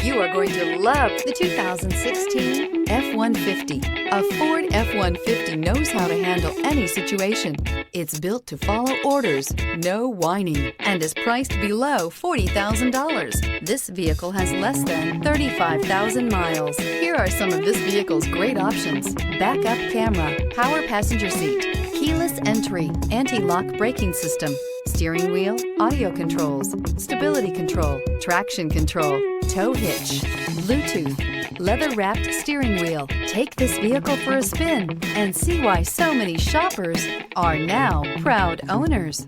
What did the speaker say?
You are going to love the 2016 F-150. A Ford F-150 knows how to handle any situation. It's built to follow orders, no whining, and is priced below $40,000. This vehicle has less than 35,000 miles. Here are some of this vehicle's great options: backup camera, power passenger seat, keyless entry, anti-lock braking system, steering wheel audio controls, stability control, traction control, tow hitch, Bluetooth, leather-wrapped steering wheel. Take this vehicle for a spin and see why so many shoppers are now proud owners.